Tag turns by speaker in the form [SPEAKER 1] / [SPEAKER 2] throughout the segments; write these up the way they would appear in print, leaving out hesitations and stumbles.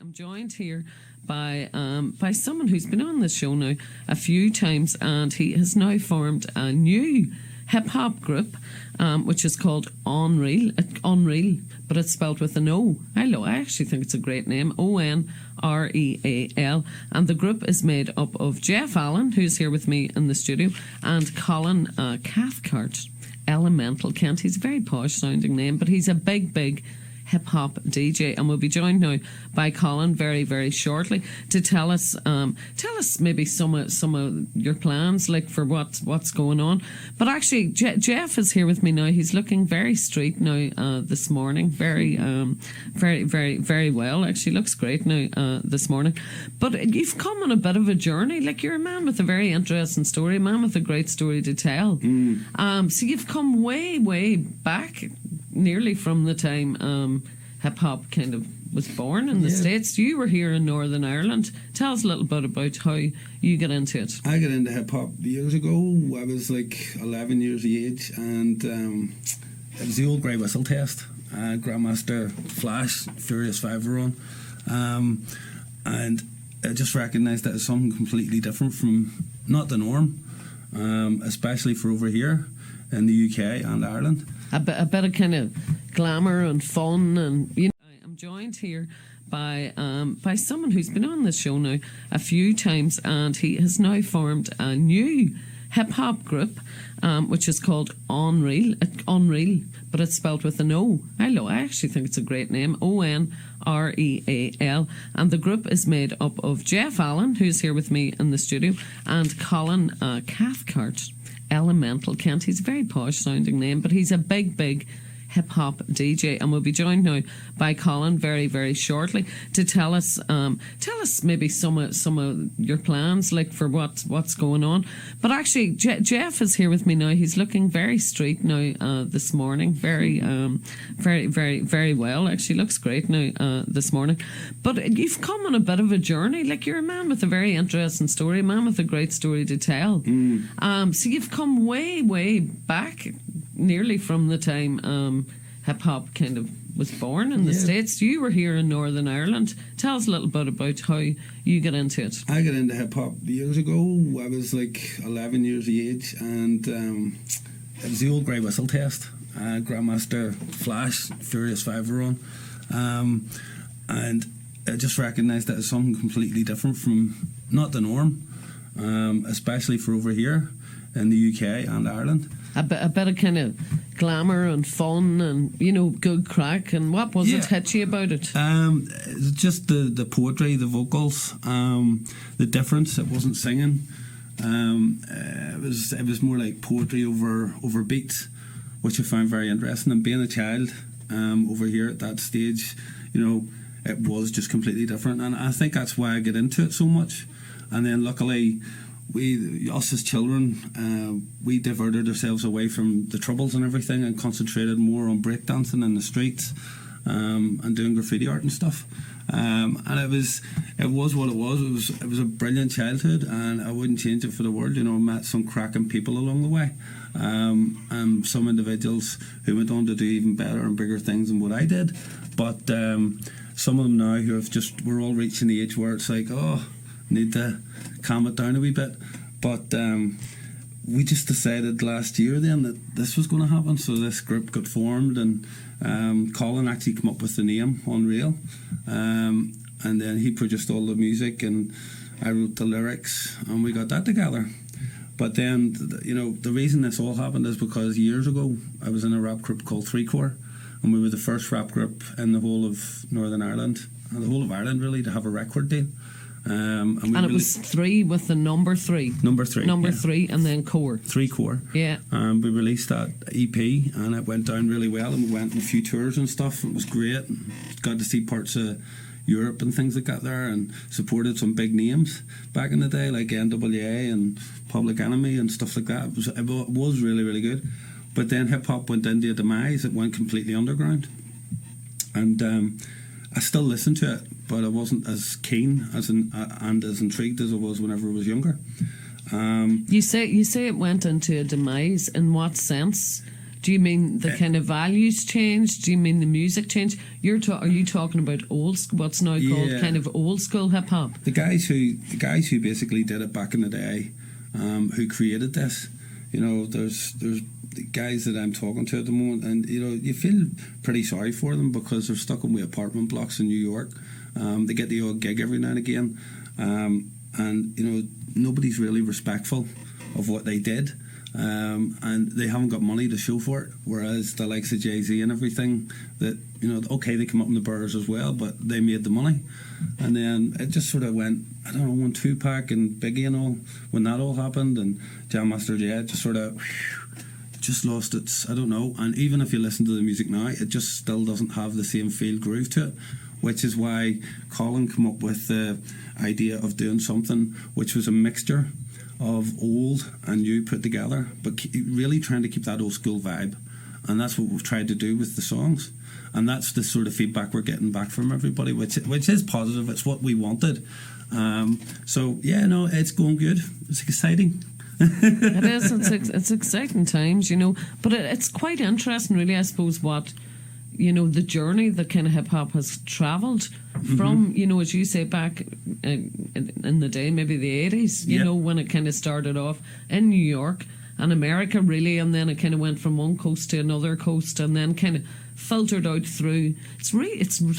[SPEAKER 1] I'm joined here by someone who's been on the show now a few times, and he has now formed a new hip hop group, which is called Onreal. Onreal, but it's spelled with an O. I actually think it's a great name. Onreal. And the group is made up of Jeff Allen, who's here with me in the studio, and Colin Cathcart. Elemental Kent. He's a very posh sounding name, but he's a big hip-hop DJ, and we'll be joined now by Colin very shortly to tell us maybe some of your plans, like for what's going on. But actually Jeff is here with me now. He's looking very street now this morning, very well, actually looks great now this morning. But you've come on a bit of a journey, like you're a man with a very interesting story, a man with a great story to tell. So you've come way back, nearly from the time hip hop kind of was born in the States. You were here in Northern Ireland. Tell us a little bit about how you got into it.
[SPEAKER 2] I got into hip hop years ago. I was like 11 years of age, and it was the old grey whistle test. Grandmaster Flash, Furious 5 were on, and I just recognised that as something completely different from not the norm, especially for over here in the UK and Ireland.
[SPEAKER 1] A bit of kind of glamour and fun, and you know. I'm joined here by someone who's been on the show now a few times, and he has now formed a new hip hop group, which is called Onreal. Onreal, but it's spelled with an O. I actually think it's a great name. Onreal. And the group is made up of Jeff Allen, who's here with me in the studio, and Colin Cathcart. Elemental Kent. He's a very posh sounding name, but he's a big hip-hop DJ, and we'll be joined now by Colin very shortly to tell us maybe some of your plans, like for what's going on. But actually Jeff is here with me now. He's looking very street now this morning, very well, actually looks great now this morning. But you've come on a bit of a journey, like you're a man with a very interesting story, a man with a great story to tell. So you've come way back, nearly from the time hip hop kind of was born in the States. You were here in Northern Ireland. Tell us a little bit about how you got into it.
[SPEAKER 2] I got into hip hop years ago. I was like 11 years of age, and it was the old grey whistle test. Grandmaster Flash, Furious 5 were on, and I just recognised that as something completely different from not the norm, especially for over here in the UK and Ireland. A
[SPEAKER 1] bit of kind of glamour and fun, and you know, good crack. And what was it hitchy about it?
[SPEAKER 2] Just the poetry, the vocals, the difference. It wasn't singing. It was more like poetry over beats, which I found very interesting. And being a child over here at that stage, you know, it was just completely different. And I think that's why I get into it so much. And then luckily, us as children, we diverted ourselves away from the troubles and everything, and concentrated more on breakdancing in the streets, and doing graffiti art and stuff. And it was what it was. It was a brilliant childhood, and I wouldn't change it for the world. You know, I met some cracking people along the way, and some individuals who went on to do even better and bigger things than what I did. But some of them now who we're all reaching the age where it's like, need to calm it down a wee bit. But we just decided last year then that this was going to happen, so this group got formed, and Colin actually came up with the name Onreal, and then he produced all the music and I wrote the lyrics, and we got that together. But then, you know, the reason this all happened is because years ago I was in a rap group called 3 Core, and we were the first rap group in the whole of Northern Ireland, and the whole of Ireland really, to have a record deal. And it was 3 with the number 3. Number 3, and then Core. 3 Core. Yeah. We released that EP, and it went down really well, and we went on a few tours and stuff. It was great. Got to see parts of Europe and things like that there, and supported some big names back in the day, like NWA and Public Enemy and stuff like that. It was really good. But then hip hop went into a demise. It went completely underground, and I still listen to it, but I wasn't as keen and as intrigued as I was whenever I was younger.
[SPEAKER 1] You say it went into a demise. In what sense? Do you mean the kind of values changed? Do you mean the music changed? Are you talking about what's now called kind of old school hip hop?
[SPEAKER 2] The guys who basically did it back in the day, who created this. You know, there's the guys that I'm talking to at the moment, and you know, you feel pretty sorry for them because they're stuck in apartment blocks in New York. They get the odd gig every now and again, and you know, nobody's really respectful of what they did. And they haven't got money to show for it, whereas the likes of Jay-Z and everything, that, you know, okay, they come up in the burrs as well, but they made the money. And then it just sort of went, I don't know, when Tupac and Biggie and all, when that all happened, and Jam Master Jay just sort of just lost its, I don't know. And even if you listen to the music now, it just still doesn't have the same feel groove to it, which is why Colin came up with the idea of doing something which was a mixture of old and new put together, but really trying to keep that old school vibe. And that's what we've tried to do with the songs, and that's the sort of feedback we're getting back from everybody, which is positive. It's what we wanted. So yeah, no, it's going good. It's exciting.
[SPEAKER 1] It is. It's exciting times, you know. But it's quite interesting, really, I suppose, what, you know, the journey that kind of hip hop has travelled from, you know, as you say, back in the day, maybe the 80s, you know, when it kind of started off in New York and America, really, and then it kind of went from one coast to another coast, and then kind of filtered out through. It's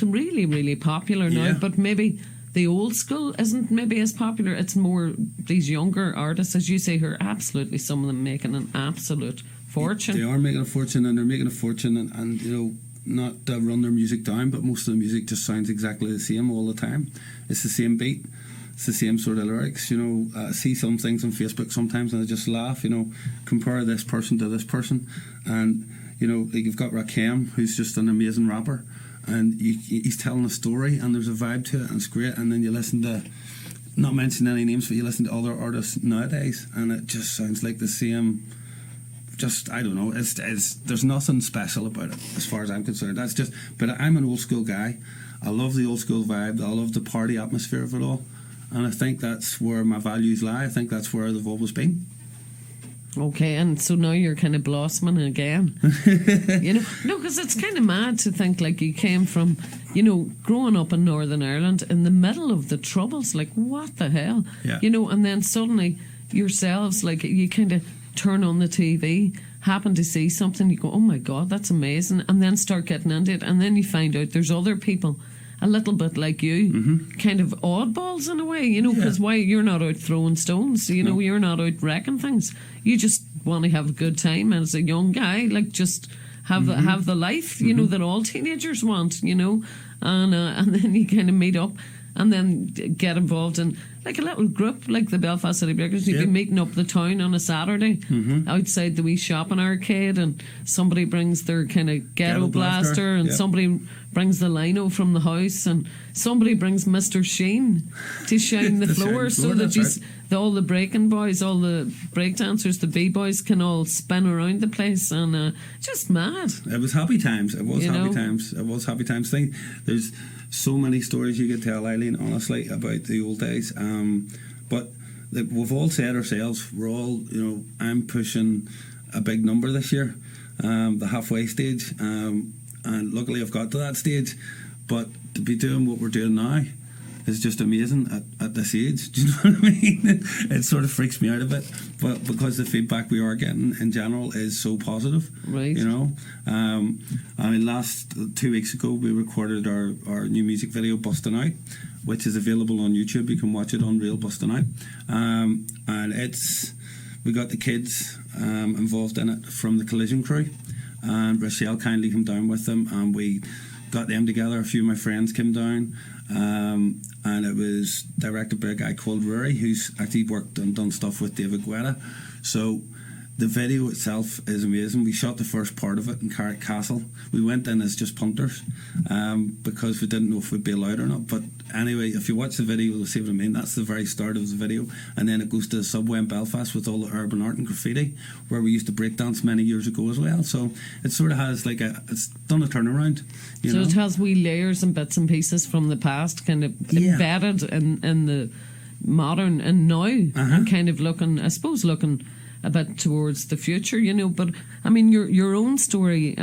[SPEAKER 1] really, really popular now, but maybe the old school isn't maybe as popular. It's more these younger artists, as you say, who are absolutely, some of them making an absolute fortune.
[SPEAKER 2] They are making a fortune, and they're making a fortune, and you know, not to run their music down, but most of the music just sounds exactly the same all the time. It's the same beat, it's the same sort of lyrics. You know, I see some things on Facebook sometimes and I just laugh, you know, compare this person to this person. And, you know, like you've got Rakim, who's just an amazing rapper, and he's telling a story and there's a vibe to it and it's great. And then you listen to, not mentioning any names, but you listen to other artists nowadays and it just sounds like the same. Just, I don't know, it's there's nothing special about it as far as I'm concerned. That's just, but I'm an old school guy. I love the old school vibe. I love the party atmosphere of it all, and I think that's where my values lie. I think that's where they've always been. Okay,
[SPEAKER 1] and so now you're kind of blossoming again. You know, no, because it's kind of mad to think like you came from, you know, growing up in Northern Ireland in the middle of the Troubles. Like, what the hell?
[SPEAKER 2] Yeah.
[SPEAKER 1] You know, and then suddenly yourselves, like, you kind of turn on the TV, happen to see something, you go, oh my God, that's amazing, and then start getting into it, and then you find out there's other people a little bit like you, kind of oddballs in a way, you know, because why, you're not out throwing stones, you know, you're not out wrecking things, you just want to have a good time as a young guy, like just have the life, you know, that all teenagers want, you know, and then you kind of meet up and then get involved in like a little group like the Belfast City Breakers. You'd be meeting up the town on a Saturday outside the wee shopping arcade, and somebody brings their kind of ghetto blaster, and somebody brings the lino from the house, and somebody brings Mr. Sheen to shine the floor so that all the breaking boys, all the break dancers, the b-boys can all spin around the place, and just mad.
[SPEAKER 2] It was happy times. It was happy times. It was happy times. There's so many stories you could tell, Eileen, honestly, about the old days. But like we've all said ourselves, we're all, you know, I'm pushing a big number this year, the halfway stage, and luckily I've got to that stage. But to be doing what we're doing now is just amazing at this age. Do you know what I mean? It sort of freaks me out a bit, but because the feedback we are getting in general is so positive,
[SPEAKER 1] right?
[SPEAKER 2] You know, I mean, last 2 weeks ago we recorded our new music video, Bustin' Out, which is available on YouTube. You can watch it on Onreal, Bustin' Out, and we got the kids involved in it from the Collision crew, and Rochelle kindly came down with them, and we got them together. A few of my friends came down, and it was directed by a guy called Rory, who's actually worked and done stuff with David Guetta. So the video itself is amazing. We shot the first part of it in Carrick Castle. We went in as just punters because we didn't know if we'd be allowed or not. But anyway, if you watch the video, you'll see what I mean. That's the very start of the video. And then it goes to the subway in Belfast with all the urban art and graffiti, where we used to breakdance many years ago as well. So it sort of has like it's done a turnaround. You know?
[SPEAKER 1] It has wee layers and bits and pieces from the past kind of embedded in the modern and now, and kind of looking a bit towards the future, you know. But I mean, your own story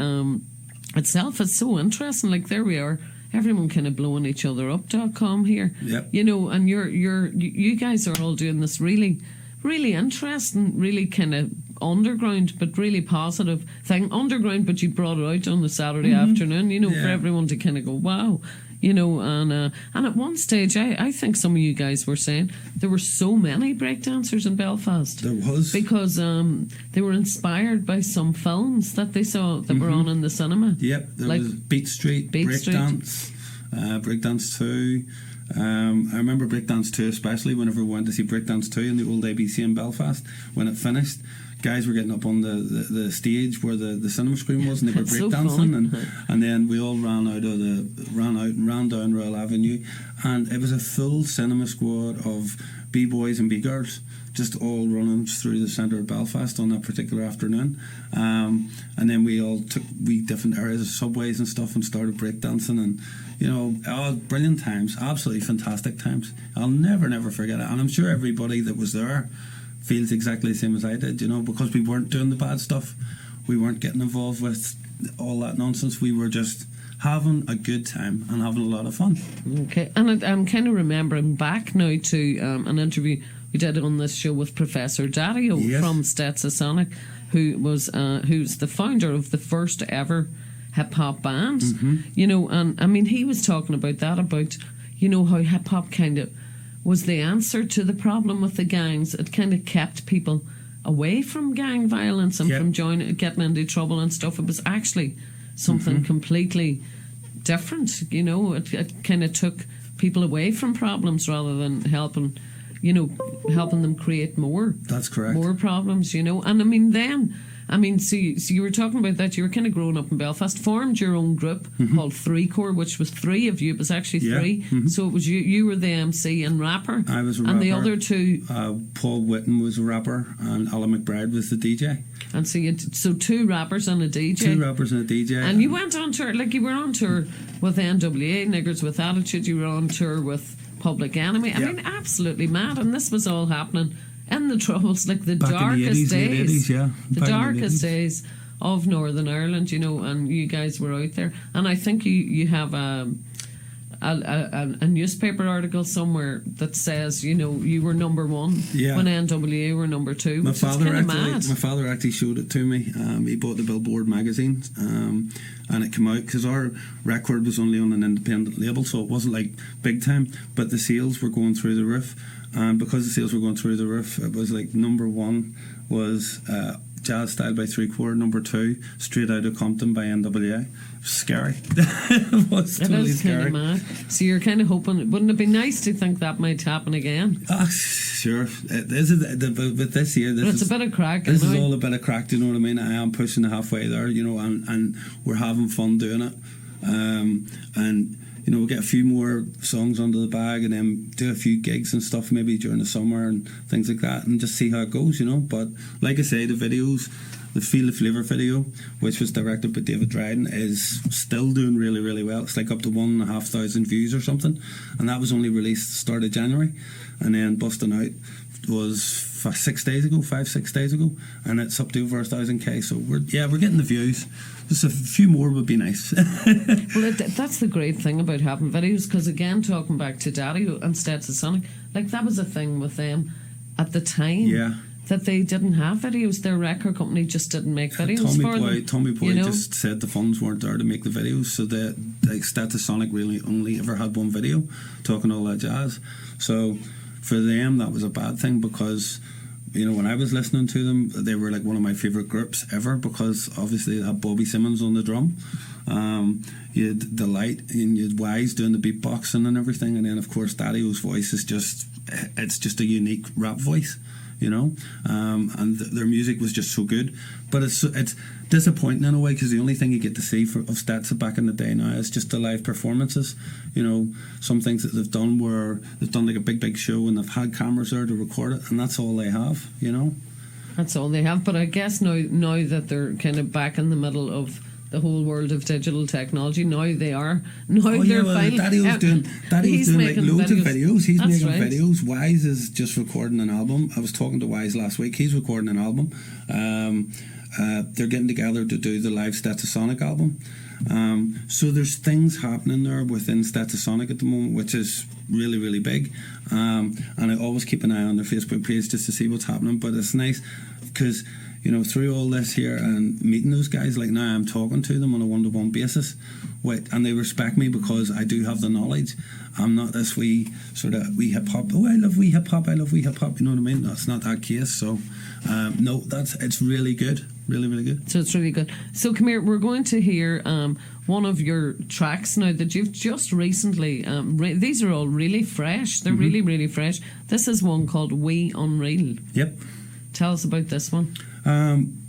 [SPEAKER 1] itself is so interesting. Like, there we are, everyone kind of blowing each other up.com here,
[SPEAKER 2] Yep.
[SPEAKER 1] you know, and you guys are all doing this really, really interesting, really kind of underground but really positive thing. Underground, but you brought it out on the Saturday afternoon, you know, for everyone to kind of go, wow, you know. And at one stage, I think some of you guys were saying there were so many breakdancers in Belfast.
[SPEAKER 2] There was.
[SPEAKER 1] Because they were inspired by some films that they saw that were on in the cinema.
[SPEAKER 2] Yep, there
[SPEAKER 1] Like
[SPEAKER 2] was Beat Street,
[SPEAKER 1] Beat Street.
[SPEAKER 2] Breakdance, Breakdance 2. I remember Breakdance 2 especially, whenever we went to see Breakdance 2 in the old ABC in Belfast. When it finished, guys were getting up on the stage where the cinema screen was, and they were
[SPEAKER 1] It's so
[SPEAKER 2] breakdancing,
[SPEAKER 1] fun.
[SPEAKER 2] and then we all ran out and ran down Royal Avenue, and it was a full cinema squad of B-boys and B-girls just all running through the centre of Belfast on that particular afternoon. And then we all took different areas of subways and stuff and started breakdancing, and you know, brilliant times, absolutely fantastic times. I'll never forget it, and I'm sure everybody that was there feels exactly the same as I did, you know, because we weren't doing the bad stuff, we weren't getting involved with all that nonsense, we were just having a good time and having a lot of fun.
[SPEAKER 1] Okay, and I'm kind of remembering back now to an interview we did on this show with Professor Dario from Stetsasonic, who's the founder of the first ever hip hop band. You know, and I mean, he was talking about that, about, you know, how hip hop kind of was the answer to the problem with the gangs. It kind of kept people away from gang violence and from getting into trouble and stuff. It was actually something completely different, you know. It kind of took people away from problems rather than helping them create more.
[SPEAKER 2] That's correct.
[SPEAKER 1] More problems, you know. And I mean, so you were talking about that. You were kind of growing up in Belfast, formed your own group called Three Core, which was three of you. It was actually three. So it was you were the MC and rapper.
[SPEAKER 2] I was a rapper.
[SPEAKER 1] And the other two...
[SPEAKER 2] Paul Whitten was a rapper, and Alan McBride was the DJ.
[SPEAKER 1] And so two rappers and a DJ.
[SPEAKER 2] Two rappers and a DJ.
[SPEAKER 1] And you went on tour, like you were on tour with NWA, Niggers with Attitude. You were on tour with Public Enemy. I mean, absolutely mad. And this was all happening in the Troubles, like the
[SPEAKER 2] back
[SPEAKER 1] darkest
[SPEAKER 2] in the 80s,
[SPEAKER 1] days.
[SPEAKER 2] yeah.
[SPEAKER 1] The darkest days of Northern Ireland, you know, and you guys were out there. And I think you have a newspaper article somewhere that says, you know, you were number one when NWA were number two.
[SPEAKER 2] My father actually showed it to me. He bought the Billboard magazine, and it came out because our record was only on an independent label, so it wasn't like big time, but the sales were going through the roof. And because the sales were going through the roof, it was like number one was Jazz Style by Three Core, number two Straight Outta Compton by NWA. It was scary. It was totally scary.
[SPEAKER 1] Kind of mad. So you're kind of hoping, wouldn't it be nice to think that might happen again?
[SPEAKER 2] Sure. But this year,
[SPEAKER 1] it's a bit of crack.
[SPEAKER 2] This is all a bit of crack. Do you know what I mean? I am pushing the halfway there, you know, and we're having fun doing it. And you know, we'll get a few more songs under the bag and then do a few gigs and stuff maybe during the summer and things like that, and just see how it goes, you know. But like I say, the videos, the Feel the Flavour video, which was directed by David Dryden, is still doing really, really well. It's like up to 1,500 views or something, and that was only released the start of January, and then Busting Out was 6 days ago, 5-6 days ago, and it's up to over 1,000k. So we're getting the views. Just a few more would be nice.
[SPEAKER 1] Well, that's the great thing about having videos, because again, talking back to Dario and Stetsasonic, like that was a thing with them at the time.
[SPEAKER 2] Yeah.
[SPEAKER 1] That they didn't have videos. Their record company just didn't make videos for them.
[SPEAKER 2] Tommy Boy,
[SPEAKER 1] you know?
[SPEAKER 2] just said the funds weren't there to make the videos, so Stetsasonic really only ever had one video talking all that jazz. So for them, that was a bad thing, because, you know, when I was listening to them, they were like one of my favourite groups ever, because obviously they had Bobby Simmons on the drum, you had Delight, and you had Wise doing the beatboxing and everything, and then of course Daddy-O's voice is just a unique rap voice, you know, and their music was just so good. But it's disappointing in a way, because the only thing you get to see of Stats back in the day now is just the live performances. You know, some things that they've done where they've done like a big show and they've had cameras there to record it, and that's all they have, you know.
[SPEAKER 1] That's all they have. But I guess now that they're kind of back in the middle of the whole world of digital technology. Now they are. Now
[SPEAKER 2] Oh,
[SPEAKER 1] they're
[SPEAKER 2] yeah, well,
[SPEAKER 1] finally.
[SPEAKER 2] Daddy was doing
[SPEAKER 1] he's
[SPEAKER 2] like
[SPEAKER 1] making
[SPEAKER 2] loads of videos. He's
[SPEAKER 1] That's
[SPEAKER 2] making
[SPEAKER 1] right.
[SPEAKER 2] videos. Wise is just recording an album. I was talking to Wise last week. He's recording an album. They're getting together to do the live Stetsasonic album. So there's things happening there within Stetsasonic at the moment, which is really, really big. And I always keep an eye on their Facebook page just to see what's happening. But it's nice because, you know, through all this here and meeting those guys, like now I'm talking to them on a one-to-one basis, and they respect me because I do have the knowledge. I'm not this wee sort of wee hip hop. Oh, I love wee hip hop. I love wee hip hop. You know what I mean? That's not that case. So, no, it's really good. Really, really good.
[SPEAKER 1] So it's really good. So come here, we're going to hear one of your tracks now that you've just recently. These are all really fresh. They're really, really fresh. This is one called We Unreal.
[SPEAKER 2] Yep.
[SPEAKER 1] Tell us about this one.
[SPEAKER 2] When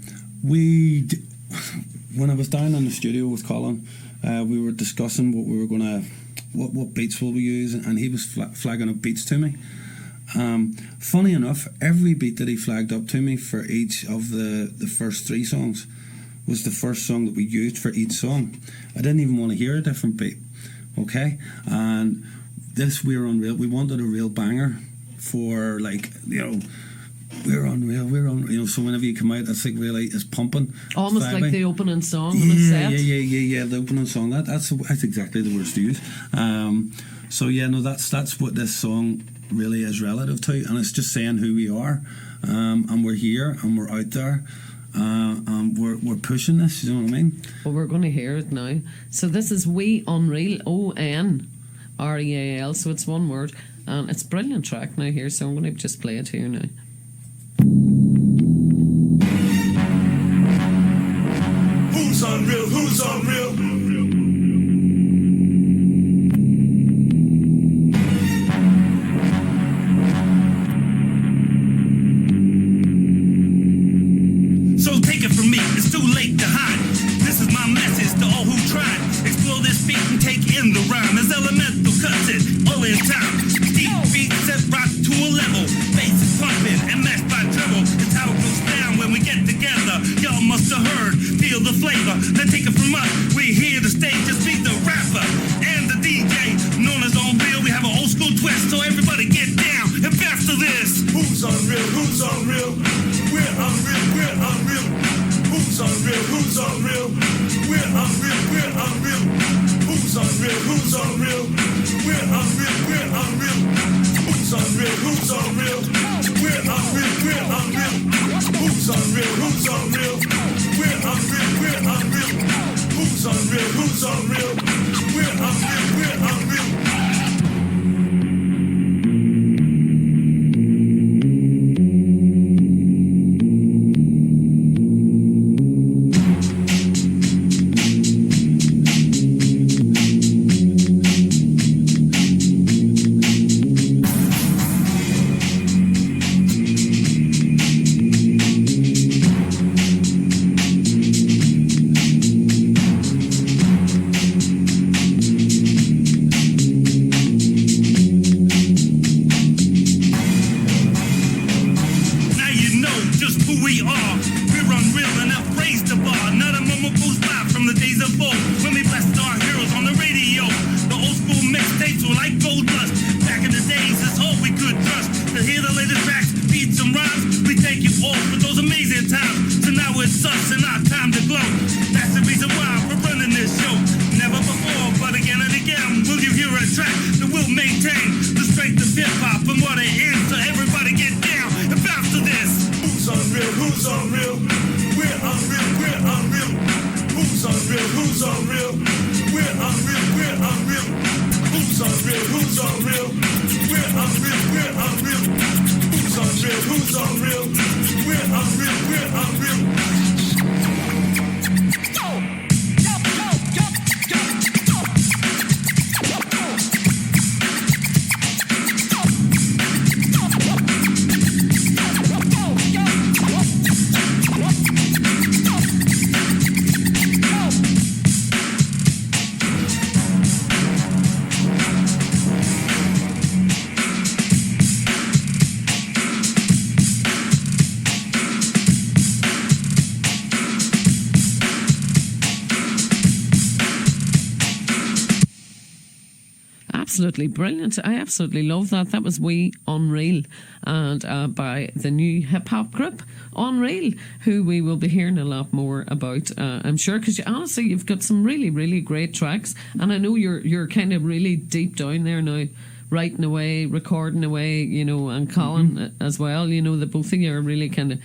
[SPEAKER 2] I was down in the studio with Colin, we were discussing what we were gonna, what beats will we use, and he was flagging up beats to me. Funny enough, every beat that he flagged up to me for each of the first 3 songs was the first song that we used for each song. I didn't even want to hear a different beat. Okay, and this We're Unreal, we wanted a real banger for, like, you know, we're unreal, you know, so whenever you come out, it's like really, it's pumping.
[SPEAKER 1] Almost
[SPEAKER 2] vibing.
[SPEAKER 1] Like the opening song on a set.
[SPEAKER 2] Yeah, the opening song. That's exactly the words to use. So yeah, no, that's what this song really is relative to, and it's just saying who we are, and we're here, and we're out there, and we're pushing this. You know what I mean?
[SPEAKER 1] Well, we're going to hear it now. So this is We Unreal, Onreal. So it's one word, and it's a brilliant track now here. So I'm going to just play it here now.
[SPEAKER 3] Who's unreal? Who's unreal? So take it from me, it's too late to hide. This is my message to all who tried. Explore this beat and take in the rhyme. As elemental cuts it, all in time. Deep beat set right to a level. Bass is pumping and matched by treble. It's how it goes down when we get together. Y'all must have heard, feel the flavor. Then take it from us, we're here to stay. Just be the rapper and the DJ, known as Onreal. We have an old school twist, so everybody get down and fast to this. Who's unreal? Who's unreal? We're unreal, we're unreal. Who's unreal? Who's unreal? We're unreal, we're unreal. Who's unreal? Who's unreal? We're unreal, we're unreal. Who's unreal? Who's unreal? We're unreal, we're unreal. Who's unreal? Who's unreal? We're unreal, we're unreal. Who's unreal? Who's unreal? We're unreal, we're unreal.
[SPEAKER 1] absolutely brilliant. I absolutely love that. That was We Onreal, and by the new hip hop group Onreal, who we will be hearing a lot more about, I'm sure, because honestly, you've got some really, really great tracks, and I know you're kind of really deep down there now, writing away, recording away, you know, and Colin as well. You know, the both of you are really kind of.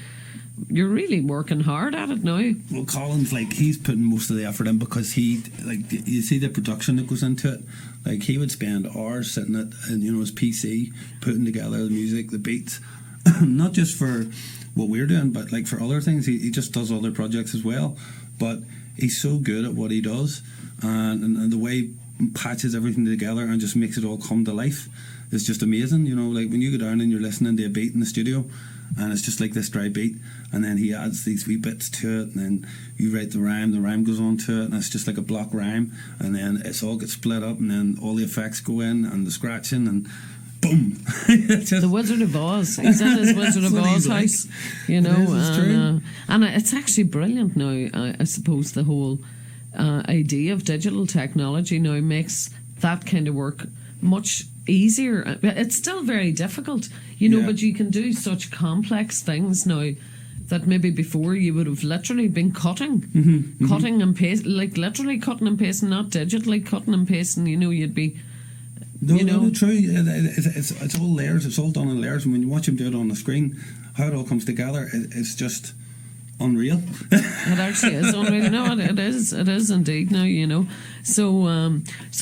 [SPEAKER 1] You're really working hard at it now.
[SPEAKER 2] Well, Colin's like, he's putting most of the effort in because he, like, you see the production that goes into it. Like, he would spend hours sitting at, you know, his PC, putting together the music, the beats, not just for what we're doing, but like for other things. He just does other projects as well. But he's so good at what he does, and the way he patches everything together and just makes it all come to life is just amazing. You know, like when you go down and you're listening to a beat in the studio, and it's just like this dry beat, and then he adds these wee bits to it, and then you write the rhyme goes on to it, and it's just like a block rhyme, and then it's all gets split up, and then all the effects go in, and the scratching, and boom.
[SPEAKER 1] The Wizard of Oz. He's in his Wizard of Oz house, you know, and it's actually brilliant now. I suppose the whole idea of digital technology now makes that kind of work much easier. It's still very difficult, you know, but you can do such complex things now that maybe before you would have literally been cutting and pasting, like literally cutting and pasting, not digitally cutting and pasting. You know, you'd be.
[SPEAKER 2] No, true. It's all layers. It's all done in layers, and when you watch him do it on the screen, how it all comes together, it's just unreal.
[SPEAKER 1] It actually is unreal. No, it is indeed now, you know. So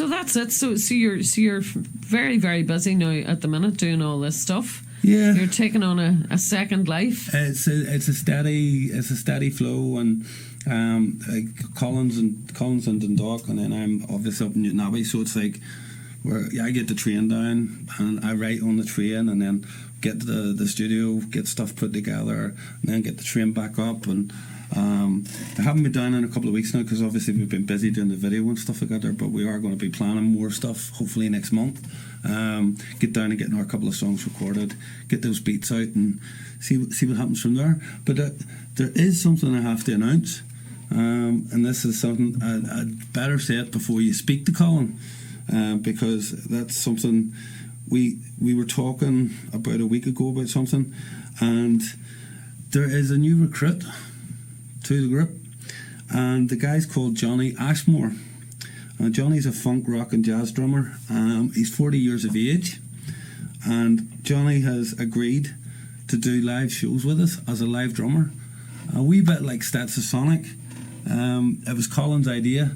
[SPEAKER 1] that's it. So you're very, very busy now at the minute doing all this stuff.
[SPEAKER 2] Yeah,
[SPEAKER 1] you're taking on a second life.
[SPEAKER 2] It's a steady flow, and like Collins and Dundalk, and then I'm obviously up in Newton Abbey, so it's like where I get the train down and I write on the train, and then get to the studio, get stuff put together, and then get the train back up. And I haven't been down in a couple of weeks now because obviously we've been busy doing the video and stuff like that there, but we are going to be planning more stuff hopefully next month. Get down and get our couple of songs recorded, get those beats out, and see what happens from there. But there is something I have to announce, and this is something I'd better say it before you speak to Colin, because that's something we were talking about a week ago about something, and there is a new recruit to the group, and the guy's called Johnny Ashmore. Johnny's a funk, rock and jazz drummer. He's 40 years of age, and Johnny has agreed to do live shows with us as a live drummer, a wee bit like Stetsasonic. It was Colin's idea,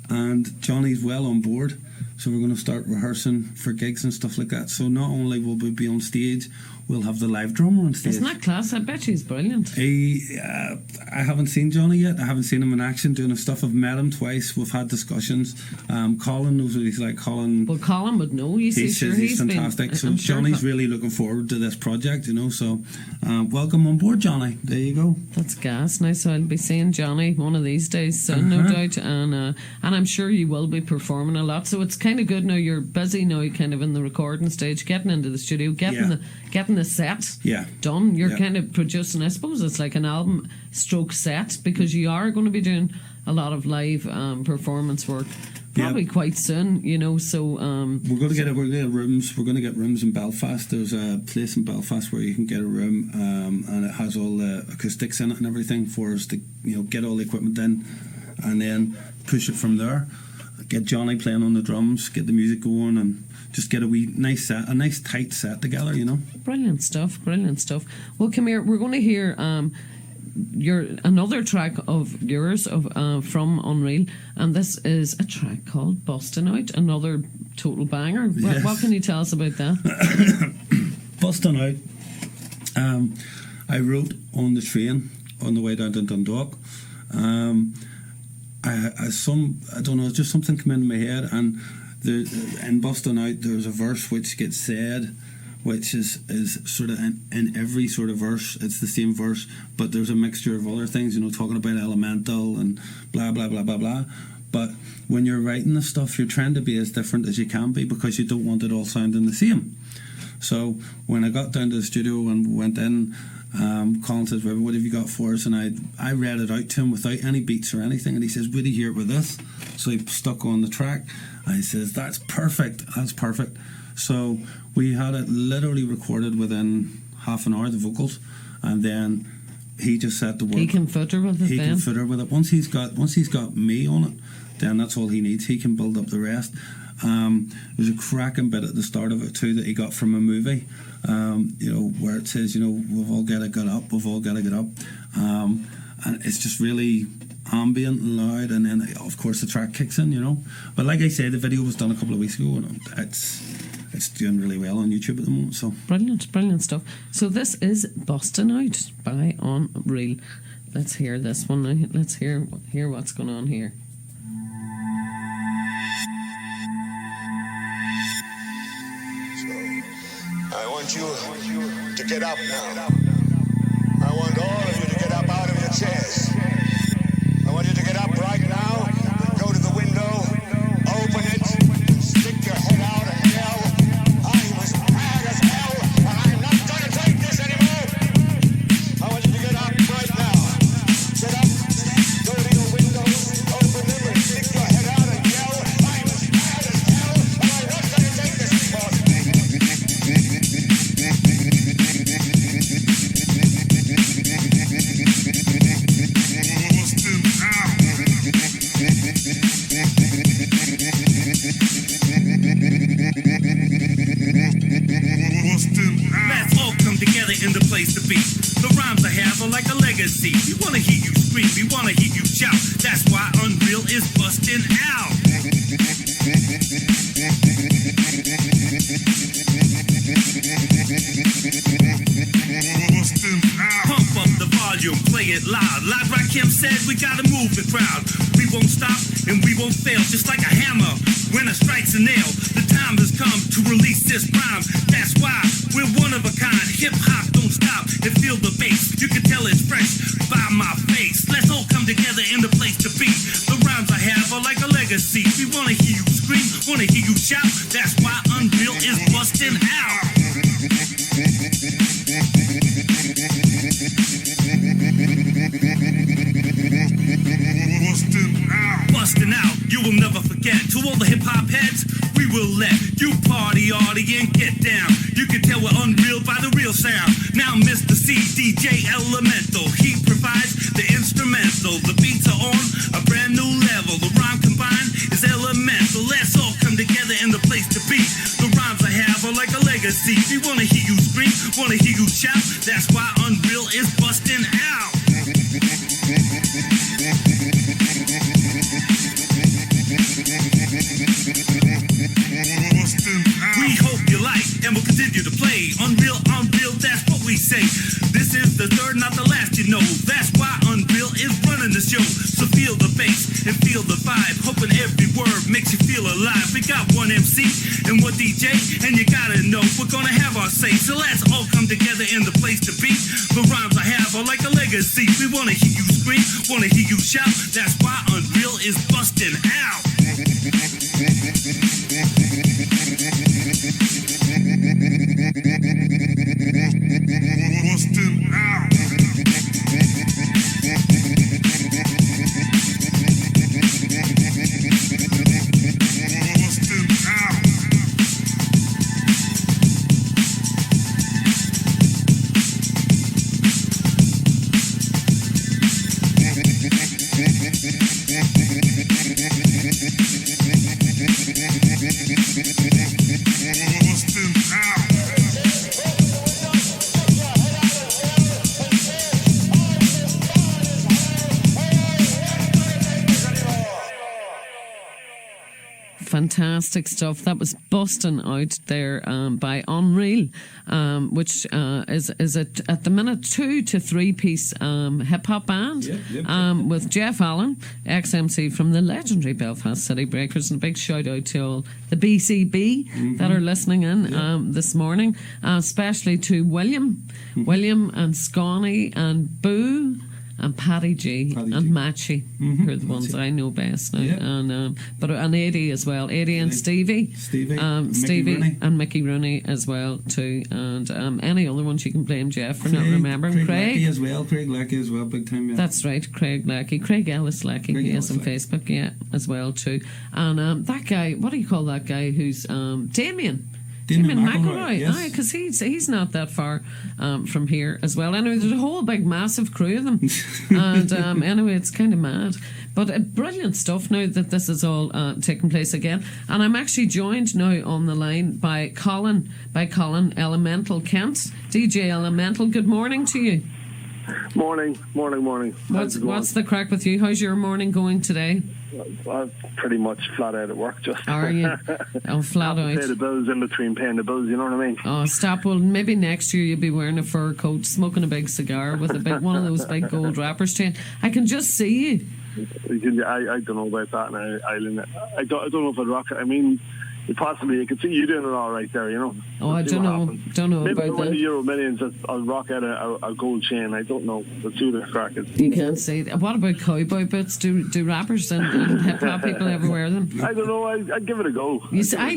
[SPEAKER 2] and Johnny's well on board. So we're going to start rehearsing for gigs and stuff like that. So not only will we be on stage, we'll have the live drummer on stage.
[SPEAKER 1] Isn't that class? I bet he's brilliant.
[SPEAKER 2] I haven't seen Johnny yet. I haven't seen him in action doing his stuff. I've met him twice. We've had discussions. Colin knows what he's like. Colin
[SPEAKER 1] would know. You see,
[SPEAKER 2] he's fantastic. So Johnny's really looking forward to this project, you know. So welcome on board, Johnny. There you go.
[SPEAKER 1] That's gas. Now, so I'll be seeing Johnny one of these days soon, no doubt. And I'm sure you will be performing a lot. So it's kind of good now. You're busy now, kind of in the recording stage, getting into the studio, getting the set done. You're kind of producing, I suppose it's like an album stroke set, because you are going to be doing a lot of live performance work probably quite soon, you know. So we're going to get rooms. We're going to get rooms in Belfast. There's a place in Belfast where you can get a room, and it has all the acoustics in it and everything for us to, you know, get all the equipment in, and then push it from there. Get Johnny playing on the drums, get the music going, and just get a nice tight set together, you know. Brilliant stuff. Well, come here. We're going to hear another track of yours from Onreal, and this is a track called "Bustin' Out," another total banger.
[SPEAKER 2] Yes.
[SPEAKER 1] What can you tell us about that?
[SPEAKER 2] Bustin' Out. I wrote on the train on the way down to Dundalk. I don't know, just something came into my head, and in Bustin' Out there's a verse which gets said, which is sort of in every sort of verse. It's the same verse, but there's a mixture of other things, you know, talking about elemental and blah blah blah blah blah. But when you're writing this stuff, you're trying to be as different as you can be, because you don't want it all sounding the same. So when I got down to the studio and went in, Colin says, "Well, what have you got for us?" And I read it out to him without any beats or anything, and he says, "Would you hear it with this?" So he stuck on the track, And he says, that's perfect. So we had it literally recorded within half an hour, the vocals, and then he just set the work.
[SPEAKER 1] He can footer with it.
[SPEAKER 2] He can footer with it. Once he's got me on it, then that's all he needs. He can build up the rest. There's a cracking bit at the start of it too that he got from a movie, where it says, we've all got to get up, and it's just really ambient and loud, and then of course the track kicks in, But like I say, the video was done a couple of weeks ago, and it's doing really well on YouTube at the moment. So
[SPEAKER 1] brilliant stuff. So this is Bustin' Out by Onreal. Let's hear this one now. Let's hear what's going on here.
[SPEAKER 4] I want you to get up now. I want all of you to get up out of your chairs. I want you to get up right now, go to the window, open it, and stick your head out and yell, I'm as mad as hell, and I'm not going to take this anymore. I want you to get up right now. Get up, go to your window, open them, and stick your head out and yell, I'm as mad as hell, and I'm not going to take this anymore.
[SPEAKER 3] Let's all come together in the place to be. The rhymes I have are like a legacy. We wanna hear you scream, we wanna hear you shout. That's why Unreal is busting out. Pump up the volume, play it loud. Like Rakim said, we gotta move the crowd. We won't stop and we won't fail. Just like a hammer when it strikes a nail. The time has come to release this rhyme. That's why we're one of a kind. Hip hop don't stop and feel the bass. You can tell it's fresh by my face. Let's all come together in the place to be. The rhymes I have are like a legacy. We wanna hear you scream, wanna hear you shout. That's why Unreal is busting out. Busting out, you will never forget. To all the hip hop heads, we will let you party and get down. You can tell we're Unreal by the real sound. Now Mr. C, DJ Elemental, he provides the instrumental. The beats are on a brand new level. The rhyme combined is elemental. Let's all come together in the place to be. The rhymes I have are like a legacy. We wanna hear you scream, wanna hear you shout. That's why Unreal is busting out. We hope you like and will continue to play Unreal, that's what we say. This is the third, not the last, That's why Unreal is running the show. So feel the bass and feel the vibe. Hoping every word makes you feel alive. We got one MC and one DJ, and you gotta know we're gonna have our say. So let's all come together in the place to be. The rhymes I have are like a legacy. We wanna hear you scream, wanna hear you shout. That's why Unreal is busting out. Bustin' out.
[SPEAKER 1] Fantastic stuff. That was Bustin' Out there by Onreal, which is at the minute 2 to 3 piece hip hop band with Jeff Allen, ex-MC from the legendary Belfast City Breakers, and a big shout out to all the BCB that are listening in this morning, especially to William and Scotty and Boo and Paddy G
[SPEAKER 2] Paddy
[SPEAKER 1] and
[SPEAKER 2] G.
[SPEAKER 1] Matchy, who are the ones I know best now.
[SPEAKER 2] Yeah.
[SPEAKER 1] And Eddie as well. Eddie and Stevie.
[SPEAKER 2] Stevie
[SPEAKER 1] Stevie and Mickey Rooney as well too. And any other ones you can blame Jeff for not remembering.
[SPEAKER 2] Craig Leckie as well. Craig Leckie as well, big time. Yeah.
[SPEAKER 1] That's right, Craig Leckie. Craig Ellis Leckie, he is on Facebook, as well too. And that guy, what do you call that guy who's Damien McElroy,
[SPEAKER 2] yes.
[SPEAKER 1] because he's not that far from here as well. Anyway, there's a whole big massive crew of them, and anyway, it's kind of mad, but brilliant stuff now that this is all taking place again. And I'm actually joined now on the line by Colin Elemental Kent, DJ Elemental. Good morning to you.
[SPEAKER 5] Morning.
[SPEAKER 1] What's the crack with you? How's your morning going today?
[SPEAKER 5] I'm pretty much flat out at work. Just
[SPEAKER 1] are you? Oh, flat out.
[SPEAKER 5] Pay the bills in between paying the bills. You know what I mean?
[SPEAKER 1] Oh, stop! Well, maybe next year you'll be wearing a fur coat, smoking a big cigar with one of those big gold wrappers. Chain. I can just see you.
[SPEAKER 5] I don't know about that now, Eileen. I don't know if I'd rock it. I mean, possibly I could see you doing it all right there, you know.
[SPEAKER 1] Oh, I don't know
[SPEAKER 5] maybe
[SPEAKER 1] about
[SPEAKER 5] when
[SPEAKER 1] that.
[SPEAKER 5] the Euro Millions, I'll rock out a gold chain. I don't know. Let's see what the crack is.
[SPEAKER 1] You can't see it. What about cowboy boots? Do rappers and hip hop people ever wear them?
[SPEAKER 5] I don't know. I'd give it a go.
[SPEAKER 1] You see, I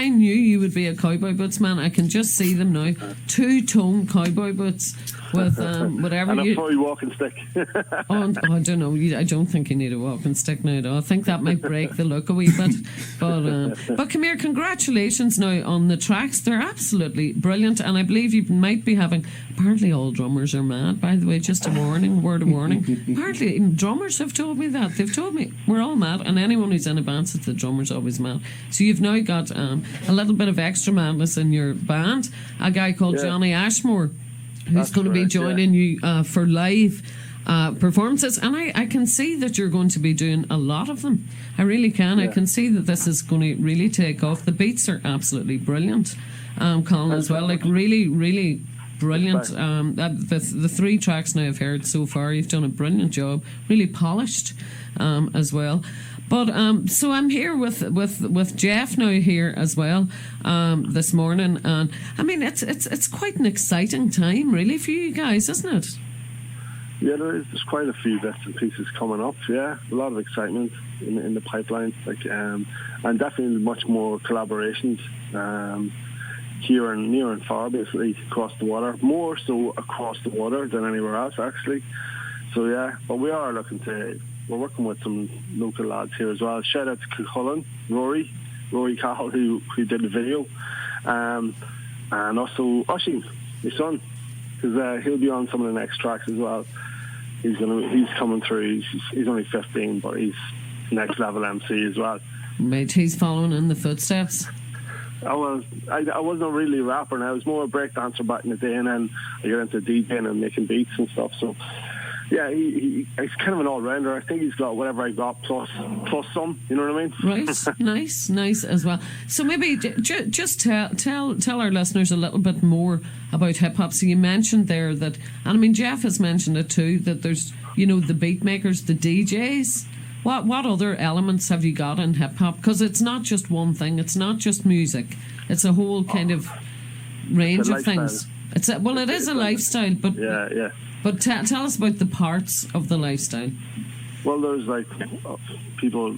[SPEAKER 1] knew you would be a cowboy boots man. I can just see them now. 2-tone cowboy boots with whatever
[SPEAKER 5] and a furry walking stick.
[SPEAKER 1] I don't know. I don't think you need a walking stick now at all. I think that might break the look a wee bit. But come here, congratulations now on the tracks. They're absolutely brilliant, and I believe you might be having. Apparently, all drummers are mad. By the way, just a word of warning. Apparently, even drummers have told me that. They've told me we're all mad, and anyone who's in a band says the drummer's always mad. So you've now got a little bit of extra madness in your band. A guy called Johnny Ashmore, who's going to be joining you for live performances, and I can see that you're going to be doing a lot of them. I really can. I can see that this is going to really take off. The beats are absolutely brilliant, Colin, as well. Like really, really brilliant. The 3 tracks now I've heard so far, you've done a brilliant job. Really polished as well. But so I'm here with Jeff now here as well this morning, and I mean it's quite an exciting time really for you guys, isn't it?
[SPEAKER 5] Yeah, there's quite a few bits and pieces coming up. Yeah, a lot of excitement in the pipeline, and definitely much more collaborations here and near and far, basically across the water. More so across the water than anywhere else, actually. So yeah, but we are we're working with some local lads here as well. Shout out to Cullen, Rory Cahill, who did the video, and also Oisin, my son, because he'll be on some of the next tracks as well. He's coming through. He's only 15, but he's next level MC as well.
[SPEAKER 1] Mate, he's following in the footsteps.
[SPEAKER 5] I wasn't really a rapper, and I was more a breakdancer back in the day, and then I got into DJing and making beats and stuff. So yeah, he's kind of an all-rounder. I think he's got whatever I got plus some. You know what I mean?
[SPEAKER 1] Right, nice as well. So maybe just tell our listeners a little bit more about hip hop. So you mentioned there that, and I mean Jeff has mentioned it too, that there's the beat makers, the DJs. What other elements have you got in hip hop? Because it's not just one thing. It's not just music. It's a whole kind of range of things. It is a lifestyle, but
[SPEAKER 5] yeah.
[SPEAKER 1] But tell us about the parts of the lifestyle.
[SPEAKER 5] Well, there's people,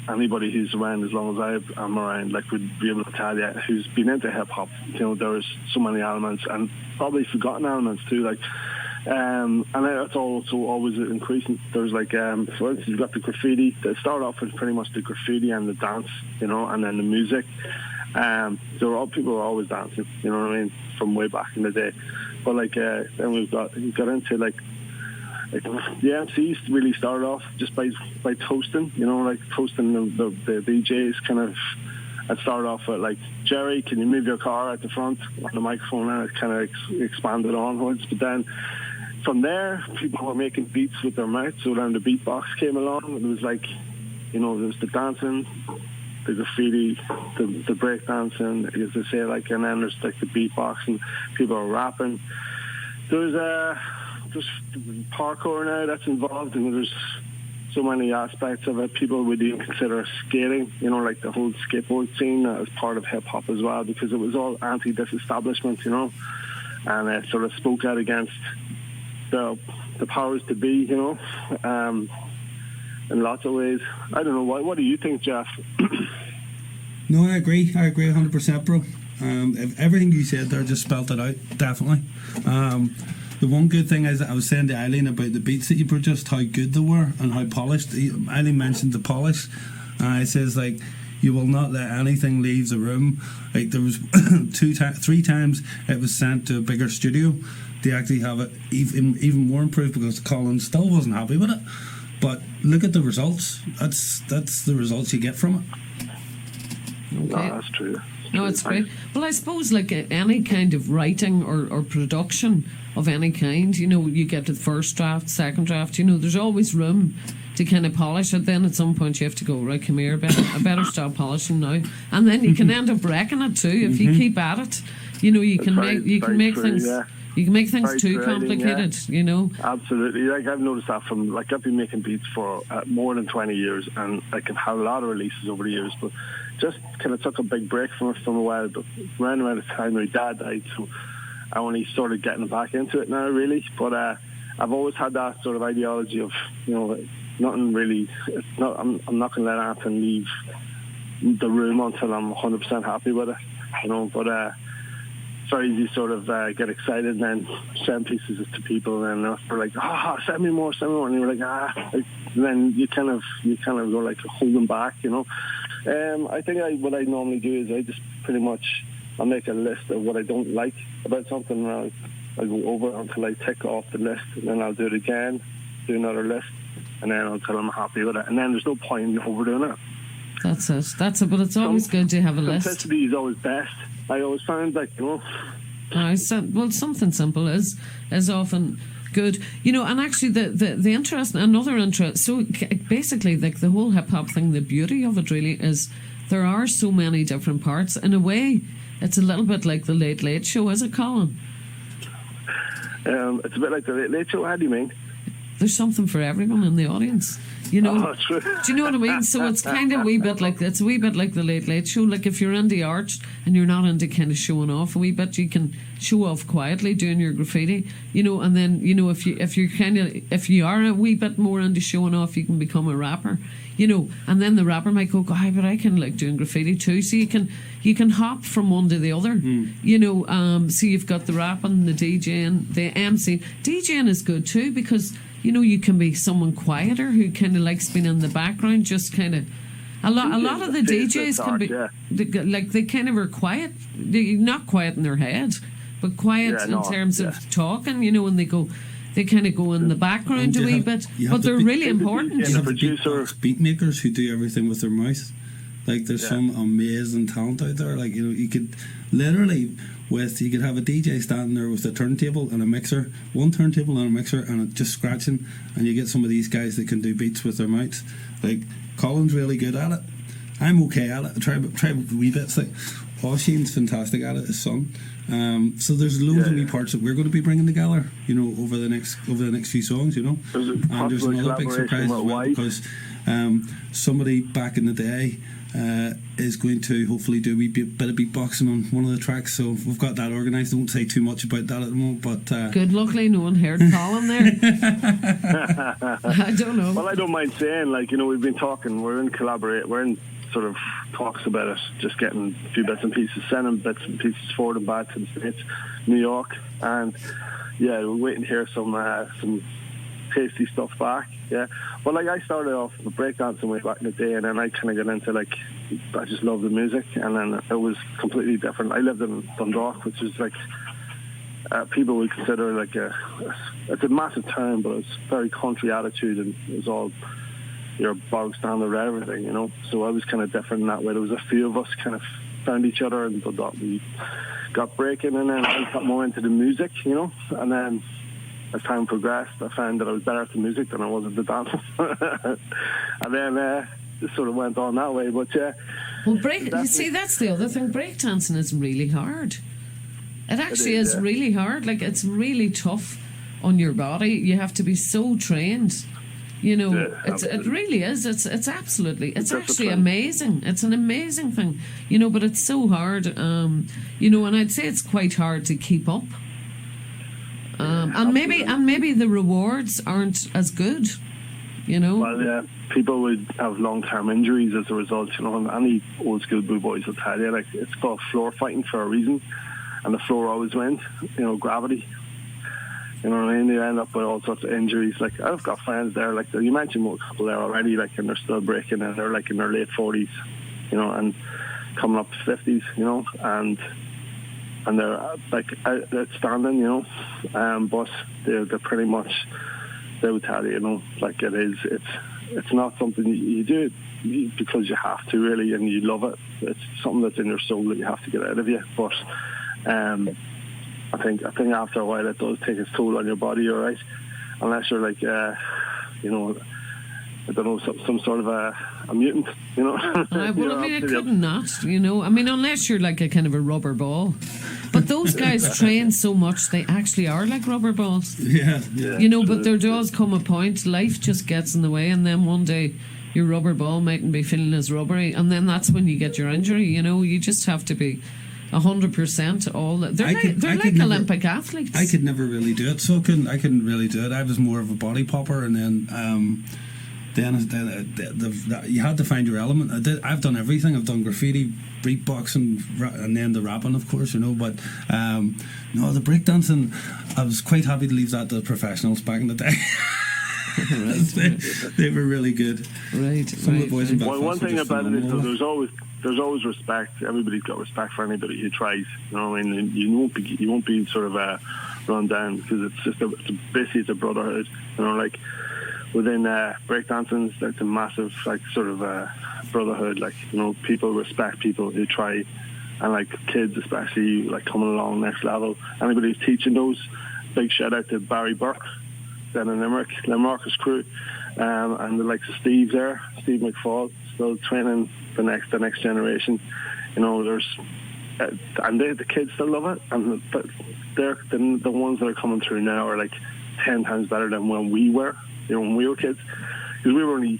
[SPEAKER 5] anybody who's around as long as I'm around, would be able to tell you who's been into hip hop. There's so many elements and probably forgotten elements too. And that's also always increasing. There's for instance, you've got the graffiti. They start off with pretty much the graffiti and the dance, and then the music. People are always dancing, you know what I mean, from way back in the day. But then we've got into the MCs really started off just by toasting, toasting the DJs. Kind of, it started off with Jerry, can you move your car at the front on the microphone, and it kind of expanded onwards. But then from there, people were making beats with their mouth. So then the beatbox came along. It was there was the dancing, the graffiti, the break dancing, as they say, and then there's the beatbox and people are rapping. There's parkour now that's involved, and there's so many aspects of it. People would even consider skating, the whole skateboard scene as part of hip hop as well, because it was all anti-disestablishment, and it sort of spoke out against the the powers to be, in lots of ways. I don't know, what do you think, Jeff?
[SPEAKER 2] No, I agree 100%, bro. If everything you said there, just spelt it out, definitely. The one good thing is, I was saying to Eileen about the beats that you produced, how good they were and how polished. Eileen mentioned the polish. It says, like, you will not let anything leave the room. Like, there was 3 times it was sent to a bigger studio to actually have it even more improved, because Colin still wasn't happy with it. But look at the results. That's the results you get from it.
[SPEAKER 1] Okay.
[SPEAKER 5] No, that's true.
[SPEAKER 1] No, it's great. Well, I suppose like any kind of writing or production of any kind, you get the first draft, second draft, there's always room to kind of polish it. Then at some point you have to go, right, come here, I better stop polishing now. And then you can end up wrecking it too if you keep at it. You can make things. Yeah. You can make things
[SPEAKER 5] Very
[SPEAKER 1] too
[SPEAKER 5] creating,
[SPEAKER 1] complicated,
[SPEAKER 5] Absolutely. Like, I've noticed that from, like, I've been making beats for more than 20 years, and I can have a lot of releases over the years, but just kind of took a big break from it for a while. But around the time my dad died, so I only started getting back into it now, really. But I've always had that sort of ideology of, nothing really. I'm not going to let anything leave the room until I'm 100% happy with it, But it's very easy to sort of get excited and then send pieces to people, and they're like, send me more, and you're like, and then you kind of go like, hold them back, I think what I normally do is I just pretty much, I'll make a list of what I don't like about something, and I'll go over until I tick off the list, and then I'll do it again, do another list, and then until I'm happy with it, and then there's no point in overdoing it.
[SPEAKER 1] That's it. But it's always good to have a list.
[SPEAKER 5] Simplicity is always best. I always found, like,
[SPEAKER 1] well, something simple is often good, and actually the another interest. So basically, like, the whole hip hop thing, the beauty of it really is there are so many different parts. In a way, it's a little bit like the Late Late Show, is it, Colin?
[SPEAKER 5] It's a bit like the Late Late Show. How do you mean?
[SPEAKER 1] There's something for everyone in the audience.
[SPEAKER 5] Oh, true.
[SPEAKER 1] Do you know what I mean? So it's kind of a wee bit like the Late Late Show. Like, if you're into art and you're not into kind of showing off a wee bit, you can show off quietly doing your graffiti. And then if you are a wee bit more into showing off, you can become a rapper. And then the rapper might go, "Hi, but I can like doing graffiti too." So you can hop from one to the other. So you've got the rapping, the DJing, the MC. DJing is good too, because you can be someone quieter who kind of likes being in the background, just kind of. A lot of the DJs can be they kind of are quiet. They're not quiet in their head, but quiet in terms of talking. And they kind of go in the background a wee bit, but they're really important.
[SPEAKER 2] You have the beat makers who do everything with their mouth. Like, there's some amazing talent out there. Like, you could literally you could have a DJ standing there with a turntable and a mixer, one turntable and a mixer, and just scratching, and you get some of these guys that can do beats with their mouths. Like, Colin's really good at it. I'm okay at it. I try wee bits. Like, Oisin's fantastic at it, his son. So there's loads of wee parts that we're going to be bringing together, over the next few songs, And there's another big surprise as well, because somebody back in the day is going to hopefully do a wee bit of beatboxing on one of the tracks, so we've got that organised. I won't say too much about that at the moment, but
[SPEAKER 1] good luckily no one heard Colin there. I don't know.
[SPEAKER 5] Well, I don't mind saying, like, we've been talking, we're in sort of talks about it, just getting a few bits and pieces, sending bits and pieces forward and back to the States, New York, and we're waiting to hear some tasty stuff back. But like, I started off with breakdancing way back in the day, and then I kind of got into, like, I just love the music, and then it was completely different. I lived in Dundalk, which is like people would consider like it's a massive town, but it's very country attitude, and it was all your bog standard everything, So I was kind of different in that way. There was a few of us kind of found each other, and we got breaking, and then I got more into the music, and then as time progressed, I found that I was better at the music than I was at the dance. And then it sort of went on that way. But
[SPEAKER 1] well, you see, that's the other thing. Breakdancing is really hard. It actually is really hard. Like, it's really tough on your body. You have to be so trained. It really is. It's actually amazing. It's an amazing thing. But it's so hard. And I'd say it's quite hard to keep up. And maybe the rewards aren't as good, you know.
[SPEAKER 5] Well, yeah, people would have long-term injuries as a result. You know, and any old-school boo boys will tell you, like, it's called floor fighting for a reason, and the floor always wins. You know, gravity. You know what I mean? They end up with all sorts of injuries. Like, I've got friends there, like, you mentioned a couple there already, like, and they're still breaking, and they're like in their late 40s, you know, and coming up to 50s, you know, and they're like outstanding, you know, but they're pretty much, they would tell you, you know, like, it's not something you do it because you have to, really, and you love it. It's something that's in your soul that you have to get out of you. But I think after a while it does take its toll on your body, all right, unless you're like, you know, I don't know, some sort of a mutant, you know.
[SPEAKER 1] Well, I mean, it could not, you know. I mean, unless you're like a kind of a rubber ball. But those guys train so much, they actually are like rubber balls.
[SPEAKER 2] Yeah.
[SPEAKER 1] You know, but there does come a point, life just gets in the way, and then one day your rubber ball mightn't be feeling as rubbery, and then that's when you get your injury, you know. You just have to be 100% all that. They're like Olympic athletes.
[SPEAKER 2] I could never really do it, so I couldn't really do it. I was more of a body popper, and then you had to find your element. I've done everything. I've done graffiti, beatboxing, and then the rapping, of course, you know. But no, the breakdancing, I was quite happy to leave that to the professionals back in the day. They were really good.
[SPEAKER 1] Right.
[SPEAKER 2] Some of the boys in Belfast.
[SPEAKER 5] Well, one thing about it is
[SPEAKER 2] phenomenal.
[SPEAKER 5] that there's always respect. Everybody's got respect for anybody who tries. You know what I mean? You won't be sort of run down, because basically it's a brotherhood. You know, like within breakdancing, it's a massive like sort of brotherhood. Like, you know, people respect people who try, and like kids especially, like coming along next level. Anybody who's teaching those, big shout out to Barry Burke down in Limerick, Marcus crew, and the likes of Steve McFall, still training the next generation. You know, there's and the kids still love it, but they're the ones that are coming through now are like 10 times better than when we were. You know, when we were kids, because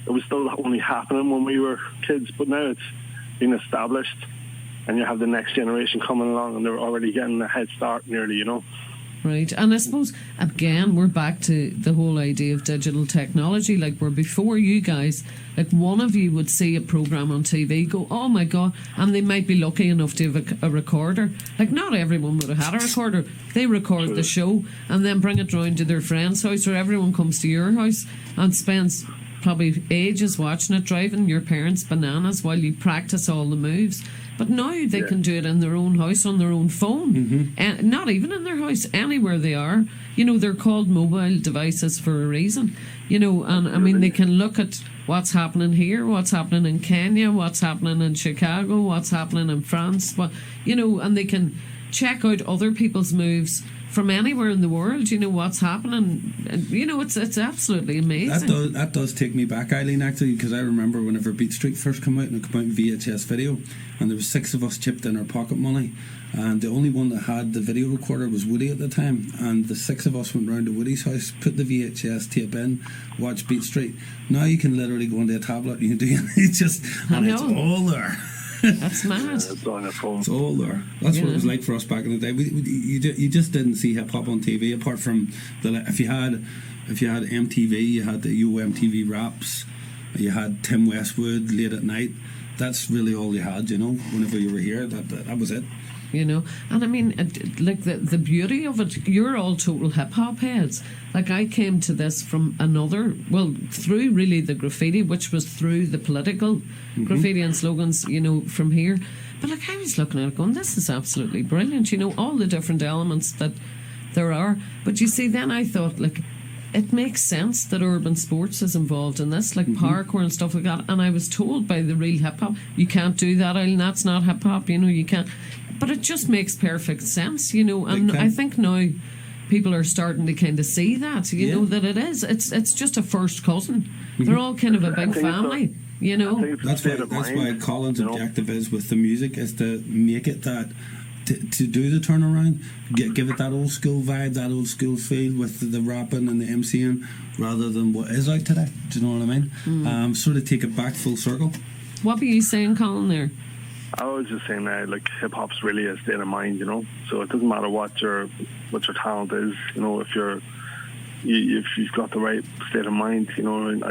[SPEAKER 5] it was still only happening when we were kids, but now it's been established, and you have the next generation coming along, and they're already getting a head start nearly, you know.
[SPEAKER 1] Right, and I suppose, again, we're back to the whole idea of digital technology, like where before you guys, like one of you would see a programme on TV, go, oh my God, and they might be lucky enough to have a recorder. Like, not everyone would have had a recorder. They record the show and then bring it round to their friend's house, or everyone comes to your house and spends probably ages watching it, driving your parents bananas while you practice all the moves. But now they can do it in their own house on their own phone, and not even in their house, anywhere they are. You know, they're called mobile devices for a reason. You know, and I mean, they can look at what's happening here, what's happening in Kenya, what's happening in Chicago, what's happening in France. You know, and they can check out other people's moves from anywhere in the world. You know what's happening, and you know it's absolutely amazing.
[SPEAKER 2] That does take me back, Eileen, actually, because I remember whenever Beat Street first came out, and it came out in VHS video, and there was 6 of us chipped in our pocket money, and the only one that had the video recorder was Woody at the time, and the 6 of us went round to Woody's house, put the VHS tape in, watch Beat Street. Now you can literally go into a tablet and you can do it's just, and it's all there.
[SPEAKER 1] That's mad.
[SPEAKER 5] It's on your phone.
[SPEAKER 2] It's all there. That's what it was like for us back in the day. You just didn't see hip hop on TV, apart from if you had MTV, you had the UMTV Raps, you had Tim Westwood late at night. That's really all you had, you know. Whenever you were here, that was it.
[SPEAKER 1] You know, and I mean, like the beauty of it, you're all total hip hop heads. Like, I came to this from through really the graffiti, which was through the political graffiti and slogans, you know, from here. But like, I was looking at it going, this is absolutely brilliant, you know, all the different elements that there are. But you see, then I thought, like, it makes sense that urban sports is involved in this, like parkour and stuff like that. And I was told by the real hip hop, you can't do that, Eileen, that's not hip hop, you know, you can't. But it just makes perfect sense, you know, and I think now people are starting to kind of see that, you know, that it's just a first cousin. They're all kind of a big family, you know.
[SPEAKER 2] That's why Colin's objective is with the music, is to make it that, to do the turnaround, give it that old school vibe, that old school feel with the rapping and the MCing, rather than what is out today. Do you know what I mean? Sort of take it back full circle.
[SPEAKER 1] What were you saying, Colin, there?
[SPEAKER 5] I was just saying that, like, hip hop's really a state of mind, you know. So it doesn't matter what your talent is, you know. If you've got the right state of mind, you know, and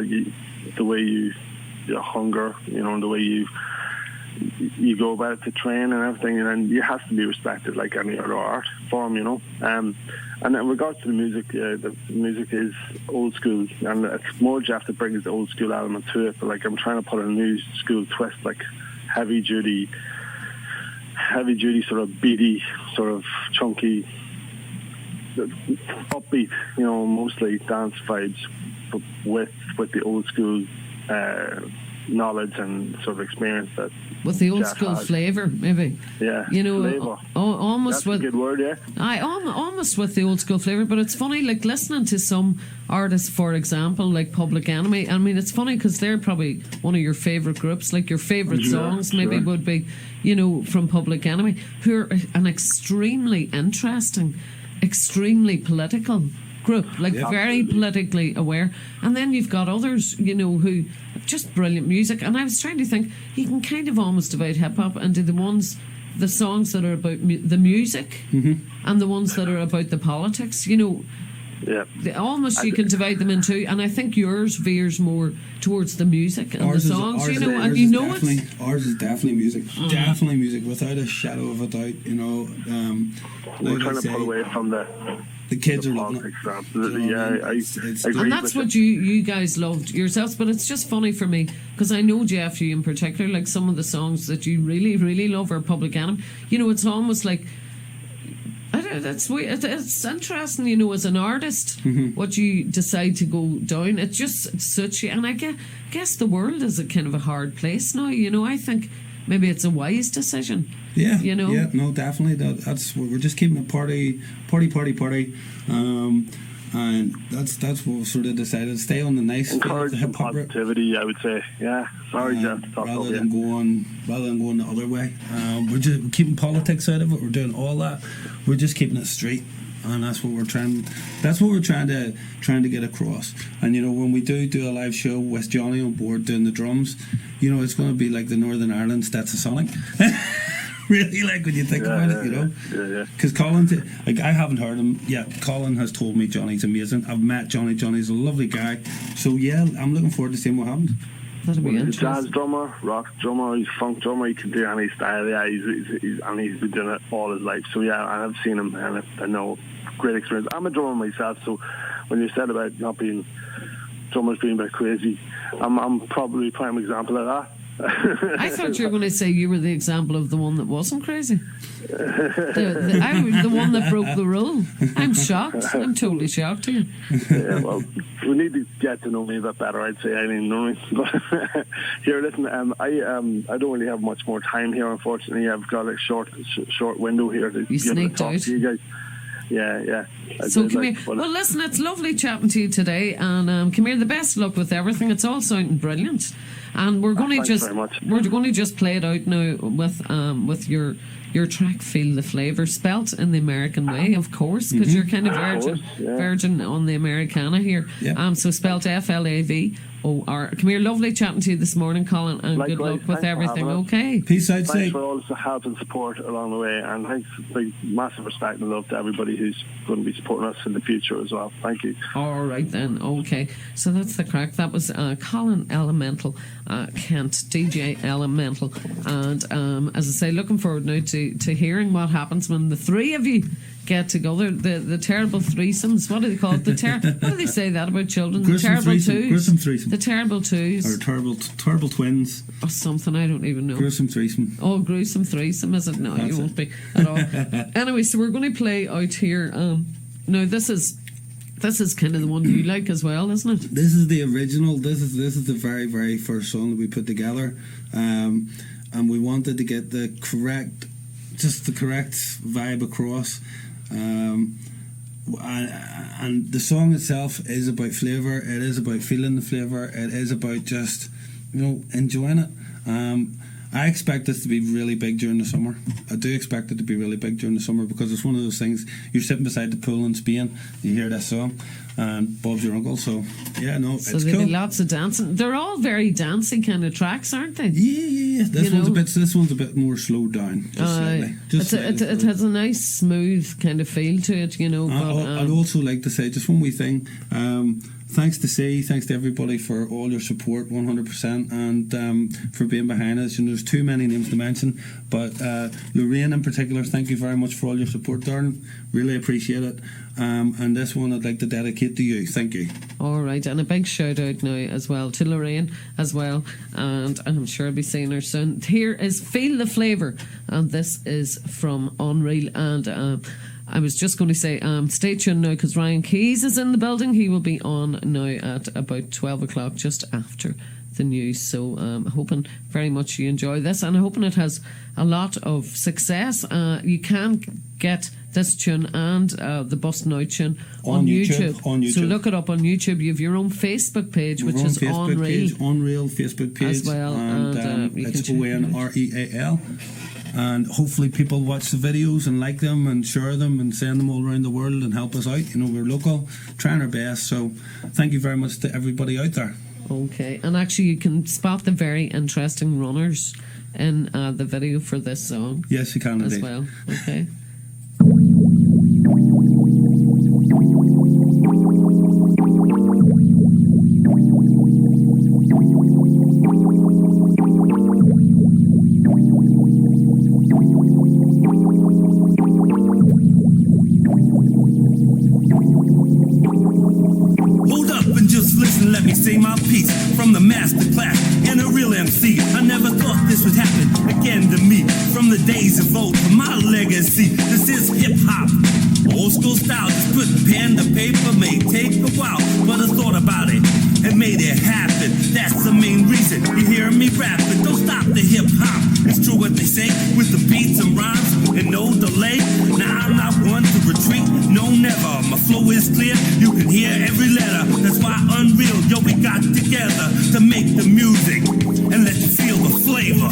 [SPEAKER 5] the way your hunger, you know, and the way you go about it to train and everything, and then you have to be respected like any other art form, you know. And in regards to the music is old school, and it's more you have to bring the old school element to it. But like, I'm trying to put a new school twist, like heavy duty, sort of beaty, sort of chunky, upbeat, you know, mostly dance vibes, but with the old school knowledge and sort of experience that
[SPEAKER 1] with the old
[SPEAKER 5] jazz
[SPEAKER 1] school
[SPEAKER 5] has.
[SPEAKER 1] flavour, maybe.
[SPEAKER 5] Yeah,
[SPEAKER 1] you know,
[SPEAKER 5] flavour.
[SPEAKER 1] Almost
[SPEAKER 5] That's
[SPEAKER 1] with
[SPEAKER 5] a good word, yeah.
[SPEAKER 1] almost with the old school flavour. But it's funny, like listening to some artists, for example, like Public Enemy. I mean, it's funny because they're probably one of your favourite groups. Like your favourite songs, maybe would be, you know, from Public Enemy, who are an extremely interesting, extremely political group, like very politically aware. And then you've got others, you know, who have just brilliant music. And I was trying to think, you can kind of almost divide hip hop into the songs that are about the music and the ones that are about the politics, you know.
[SPEAKER 5] Yeah.
[SPEAKER 1] You can divide them into, and I think yours veers more towards the music and the songs, you know, and you know it.
[SPEAKER 2] Ours is definitely music, definitely music, without a shadow of a doubt, you know.
[SPEAKER 5] We're trying to pull away from the
[SPEAKER 2] kids are loving it.
[SPEAKER 5] politics.
[SPEAKER 2] I
[SPEAKER 5] agree
[SPEAKER 1] And that's
[SPEAKER 5] with
[SPEAKER 1] what you guys loved yourselves. But it's just funny for me because I know, Jeff, you in particular, like some of the songs that you really, really love are Public Enemy. You know, it's almost like, I don't know, that's weird. It's interesting, you know, as an artist, what you decide to go down. It just suits you. And I guess the world is a kind of a hard place now. You know, I think maybe it's a wise decision.
[SPEAKER 2] Yeah,
[SPEAKER 1] you know.
[SPEAKER 2] Yeah, no, definitely. That's we're just keeping it party. And that's what we've sort of decided. Stay on the nice
[SPEAKER 5] encourage
[SPEAKER 2] the
[SPEAKER 5] some
[SPEAKER 2] hip hop
[SPEAKER 5] positivity, I would say. Yeah, sorry, Jeff, to talk
[SPEAKER 2] rather
[SPEAKER 5] over
[SPEAKER 2] than
[SPEAKER 5] you.
[SPEAKER 2] going the other way. We're just keeping politics out of it. We're doing all that. We're just keeping it straight, and that's what we're trying. That's what we're trying to get across. And you know, when we do a live show with Johnny on board doing the drums, you know, it's going to be like the Northern Ireland Stetsasonic. Really, like when you think about it, you know.
[SPEAKER 5] Yeah.
[SPEAKER 2] Because Colin, like, I haven't heard him yet. Colin has told me Johnny's amazing. I've met Johnny. Johnny's a lovely guy. So yeah, I'm looking forward to seeing what happens.
[SPEAKER 1] That'll be
[SPEAKER 5] He's a
[SPEAKER 1] interesting.
[SPEAKER 5] jazz drummer, rock drummer, he's funk drummer. He can do any style. Yeah, he's been doing it all his life. So yeah, I've seen him and I know, great experience. I'm a drummer myself, so when you said about not being drummers being a bit crazy, I'm probably a prime example of that.
[SPEAKER 1] I thought you were going to say you were the example of the one that wasn't crazy. The one that broke the rule. I'm shocked. I'm totally shocked here.
[SPEAKER 5] Yeah, well, we need to get to know me a bit better, I'd say. I mean, you know what I mean? But here, listen, I don't really have much more time here, unfortunately. I've got a short window here to
[SPEAKER 1] You
[SPEAKER 5] be able to
[SPEAKER 1] sneaked
[SPEAKER 5] talk
[SPEAKER 1] out.
[SPEAKER 5] to you guys. Yeah.
[SPEAKER 1] So come here. Well, listen, it's lovely chatting to you today, and come here. The best of luck with everything. It's all sounding brilliant, and we're going to just play it out now with your track "Feel the Flavour," spelt in the American way, of course, because you're kind of virgin on the Americana here.
[SPEAKER 2] Yeah.
[SPEAKER 1] So spelt FLAVOR. Come here. Lovely chatting to you this morning, Colin, and
[SPEAKER 5] Likewise,
[SPEAKER 1] good luck with
[SPEAKER 5] thanks for
[SPEAKER 1] everything.
[SPEAKER 5] having us.
[SPEAKER 1] Okay.
[SPEAKER 2] Peace out,
[SPEAKER 5] Thanks
[SPEAKER 2] say.
[SPEAKER 5] for all the help and support along the way, and thanks, big, massive respect and love to everybody who's going to be supporting us in the future as well. Thank you.
[SPEAKER 1] All right then, okay. So that's the crack. That was Colin Elemental, Kent, DJ Elemental, and as I say, looking forward now to hearing what happens when the three of you get together. The terrible threesomes. What do they call it? What do they say that about children? The terrible twos.
[SPEAKER 2] Gruesome threesome.
[SPEAKER 1] The terrible twos.
[SPEAKER 2] Or terrible twins.
[SPEAKER 1] Or something, I don't even know.
[SPEAKER 2] Gruesome threesome.
[SPEAKER 1] Oh, gruesome threesome, is it? No, you won't be at all. Anyway, so we're going to play out here. Now, this is kind of the one you like as well, isn't it?
[SPEAKER 2] This is the original. This is the very, very first song that we put together, and we wanted to get the correct vibe across. And the song itself is about flavour. It is about feeling the flavour. It is about just, you know, enjoying it. I expect this to be really big during the summer. I do expect it to be really big during the summer because it's one of those things, you're sitting beside the pool in Spain, you hear this song, and Bob's your uncle, so yeah, no,
[SPEAKER 1] So
[SPEAKER 2] it's
[SPEAKER 1] there'll
[SPEAKER 2] cool.
[SPEAKER 1] be lots of dancing. They're all very dancey kind of tracks, aren't they?
[SPEAKER 2] Yeah. This
[SPEAKER 1] You
[SPEAKER 2] one's
[SPEAKER 1] know?
[SPEAKER 2] this one's a bit more slowed down, just slightly. Just slightly.
[SPEAKER 1] It has a nice, smooth kind of feel to it, you know.
[SPEAKER 2] I'd also like to say just one wee thing. Thanks to everybody for all your support, 100%, and for being behind us. There's too many names to mention, but Lorraine in particular, thank you very much for all your support, darling. Really appreciate it. And this one I'd like to dedicate to you. Thank you.
[SPEAKER 1] All right, and a big shout out now as well to Lorraine as well, and I'm sure I'll be seeing her soon. Here is Feel the Flavour, and this is from Onreal. And I was just going to say, stay tuned now because Ryan Keys is in the building. He will be on now at about 12 o'clock, just after the news. So I'm hoping very much you enjoy this, and I'm hoping it has a lot of success. You can get this tune and the Bustin' Out tune on YouTube.
[SPEAKER 2] On YouTube.
[SPEAKER 1] So look it up on YouTube. You have your own Facebook page, which is Onreal.
[SPEAKER 2] Onreal Facebook page
[SPEAKER 1] As well, and you
[SPEAKER 2] it's
[SPEAKER 1] can check it out.
[SPEAKER 2] ONREAL. And hopefully people watch the videos and like them and share them and send them all around the world and help us out. We're local, trying our best. So thank you very much to everybody out there.
[SPEAKER 1] Okay, and actually you can spot the very interesting runners in the video for this song
[SPEAKER 2] Yes, you can
[SPEAKER 1] as
[SPEAKER 2] indeed.
[SPEAKER 1] well. Okay.
[SPEAKER 3] Hold up and just listen, let me say my piece from the master class in a real MC. I never thought this would happen again to me. From the days of old, to my legacy. This is hip hop, old school style. Just putting pen to paper may take a while, but I thought about it and made it happen. That's the main reason you hear me rapping. Don't stop the hip hop. It's true what they say with the beats and rhymes and no delay. Now I'm not one to retreat, no never. My flow is clear, you can hear every letter. That's why Unreal, yo, we got together to make the music and let you feel the flavor.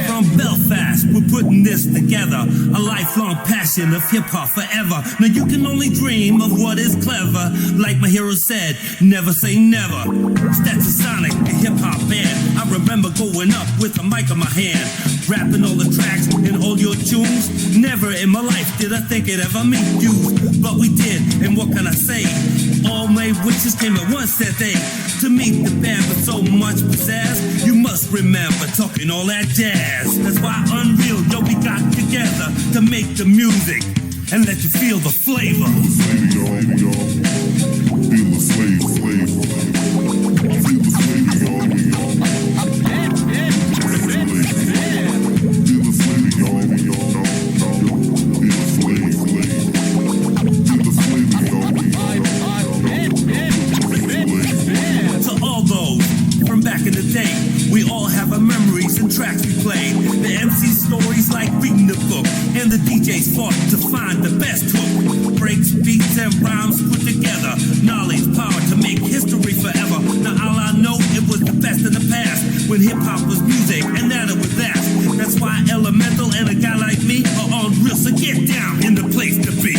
[SPEAKER 3] From Belfast, we're putting this together. A lifelong passion of hip hop forever. Now you can only dream of what is clever. Like my hero said, never say never. Stetsasonic, the hip hop band. I remember going up with a mic in my hand, rapping all the tracks and all your tunes. Never in my life did I think it'd ever meet you, but we did, and what can I say? All my wishes came at once that day. To meet the band with so much pizzazz, you must remember talking all that jazz. That's why Unreal, yo, we got together to make the music and let you feel the flavor. To all those from back in the day, we all have our memories and tracks we played. The MC stories like reading the book, and the DJs fought to find the best hook. Breaks, beats, and rhymes put together. Knowledge, power to make history forever. Now all I know, it was the best in the past, when hip-hop was music, and now it was that. That's why Elemental and a guy like me are on real, so get down in the place to be.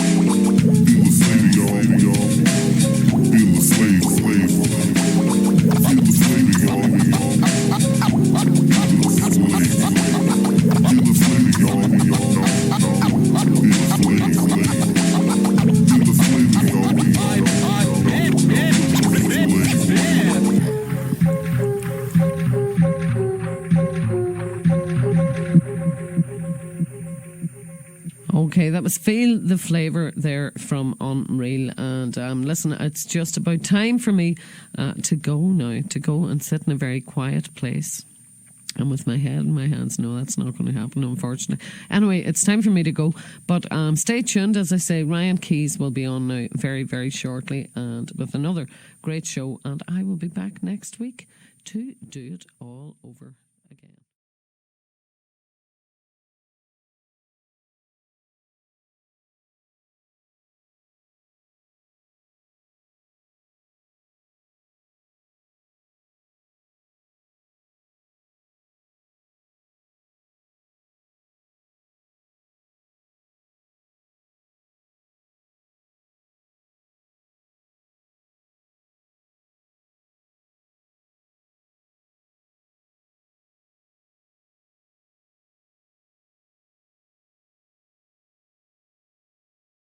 [SPEAKER 1] Okay, that was Feel the Flavour there from Unreal. And listen, it's just about time for me to go now, to go and sit in a very quiet place And with my head in my hands, no, that's not going to happen, unfortunately. Anyway, it's time for me to go. But stay tuned. As I say, Ryan Keys will be on now very, very shortly, and with another great show. And I will be back next week to do it all over.